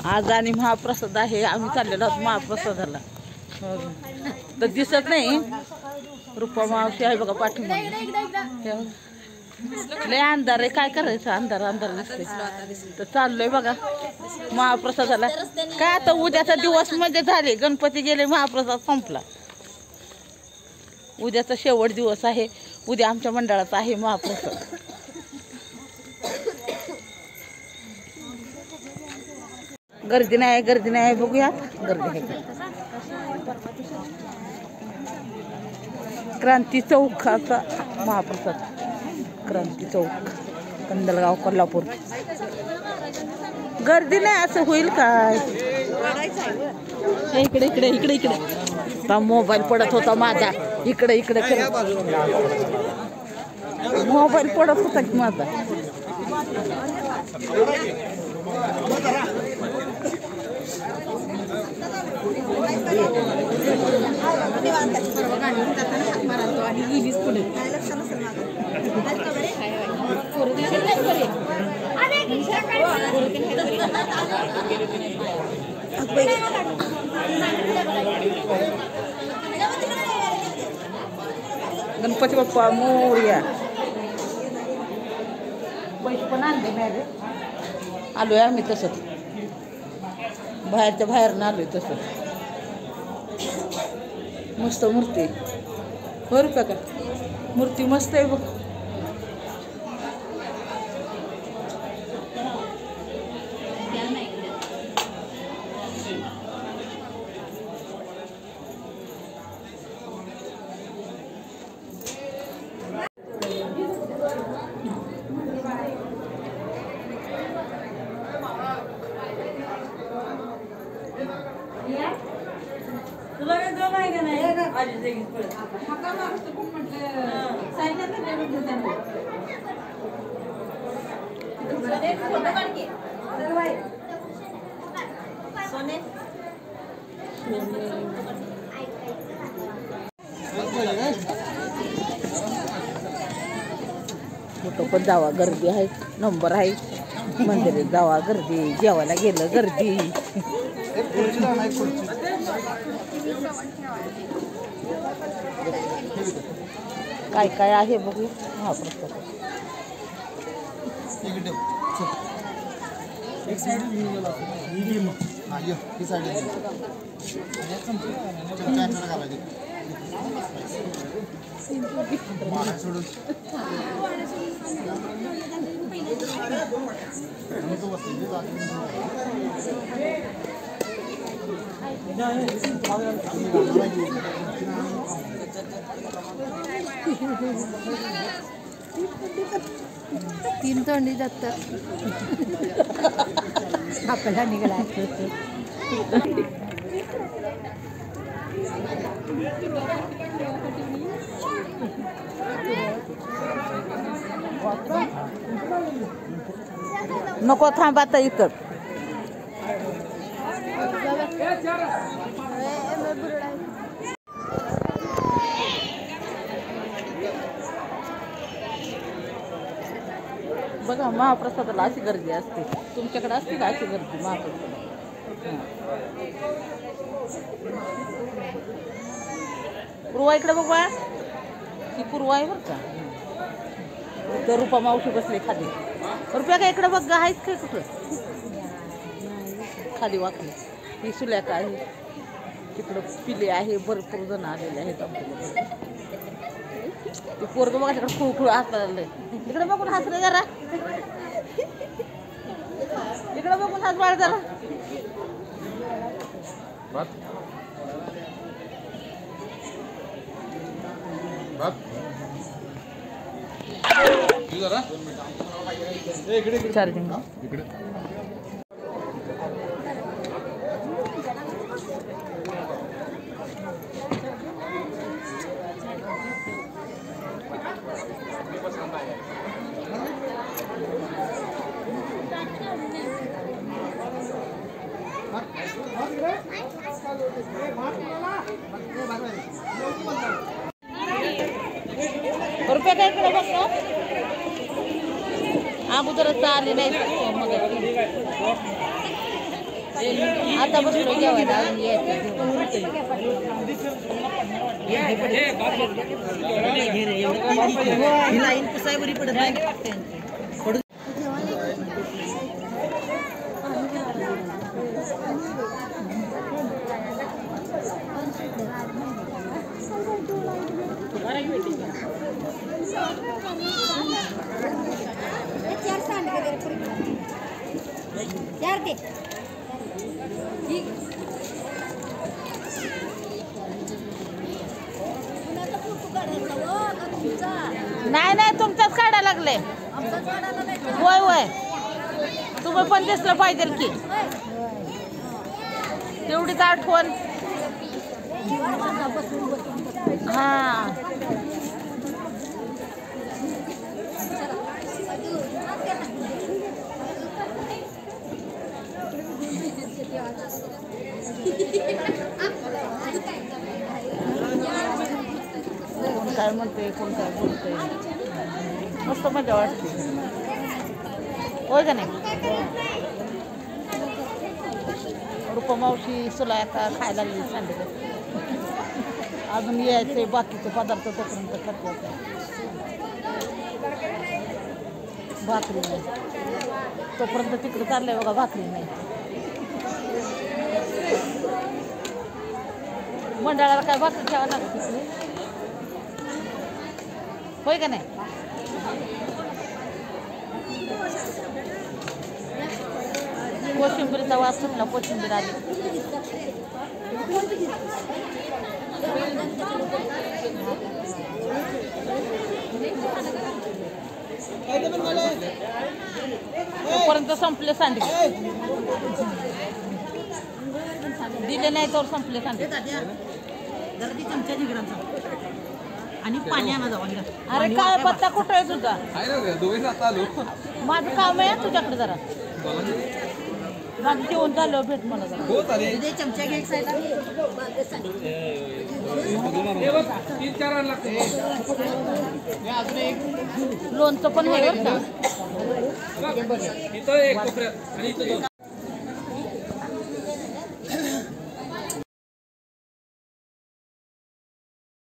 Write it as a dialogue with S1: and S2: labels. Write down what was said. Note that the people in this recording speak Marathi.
S1: आज आणि महाप्रसाद आहे. आम्ही चाललेलो आहोत महाप्रसादाला. तर दिसत नाही रुपा मावशी आहे बघा पाठीमागे. लय अंधार आहे, काय करायचं, अंधार अंधार दिसते. तर चाललोय बघा महाप्रसादाला. काय आता उद्याचा दिवस म्हणजे झाले, गणपती गेले, महाप्रसाद संपला. उद्याचा शेवट दिवस आहे. उद्या आमच्या मंडळाचा आहे महाप्रसाद. गर्दी नाही, गर्दी नाही, बघूया गर्दी आहे का. क्रांती चौकाचा महाप्रसाद, क्रांती चौक, कंदलगाव, कोल्हापूर. गर्दी नाही असं होईल काय. इकडे इकडे इकडे इकडे मोबाईल पडत होता माझा. इकडे इकडे मोबाईल पडत होता की माझा. गणपती बाप्पा मोरया. पैसे पण आणले नाही रे. आलोय आम्ही तसंच, बाहेरच्या बाहेरनं आलोय तसं. मस्त मूर्ती बरं का, मूर्ती मस्त आहे बघ. कुठं पण जावा गर्दी आहे, नंबर आहे. मंदिरात जावा गर्दी, जेवायला गेलं गर्दी. काय काय आहे बघू महाप्रसाद.
S2: तीन तोंडी जात आपल्याला निघाला.
S1: नको थांबा आता इथं. बघा महाप्रसादाला अशी गर्दी असते. तुमच्याकडे असते का अशी गर्दी महाप्रसाद? पूर्वा इकडे बघा, ही पूर्वा आहे बरं का. तर रुपा मावशी बसले खाली. रुपया काय इकडे बघ, आहेच काय कुठं खाली वाकले. ही सुल्याका आहे, तिकडं पिले आहे, भरपूर जण आलेले आहेत आमच्याकडे. ते पोरगं बघा तिकडे खुळखुळ हसलं. इकडे बघून हस रे जरा, इकडे बघून हस बाळ जरा. चार्जिंग रुपये काय इकडे बघतो. अगोदरच आले नाही मग
S2: आता बसलो जेवायला अजून यायचं लाईन पुसाय बरी पडत नाही.
S1: नाही नाही तुमच्याच काढायला लागले. होय होय तुम्ही पण दिसलं पाहिजे की तेवढीच आठवण. हा कोण काय म्हणते कोण काय बोलते मस्त मजा वाटते होय का नाही. रुपा मावशी सुला आता खायला लागली सांगितलं अजून यायचे बाकीचे पदार्थ तोपर्यंत खात्याचे. भाकरी नाही तोपर्यंत तिकडे चाललंय बघा भाकरी नाही. मंडळाला काय भाकरी ठेवा लागत तिकडे होय का नाही. कोशिंबीरचा वास सुटला. कोशिंबीर आली. तोपर्यंत संपले सांडगे दिले नाही तर संपले सांडगे. आणि पाणी आणा जाऊ. अरे काय पत्ता कुठं आहे तुझा. माझं काम आहे तुझ्याकडे जरा माझं जेवण झालं भेट मला जरा
S2: चमचा घे साईडला.
S1: लोणचं पण आहे बरं का.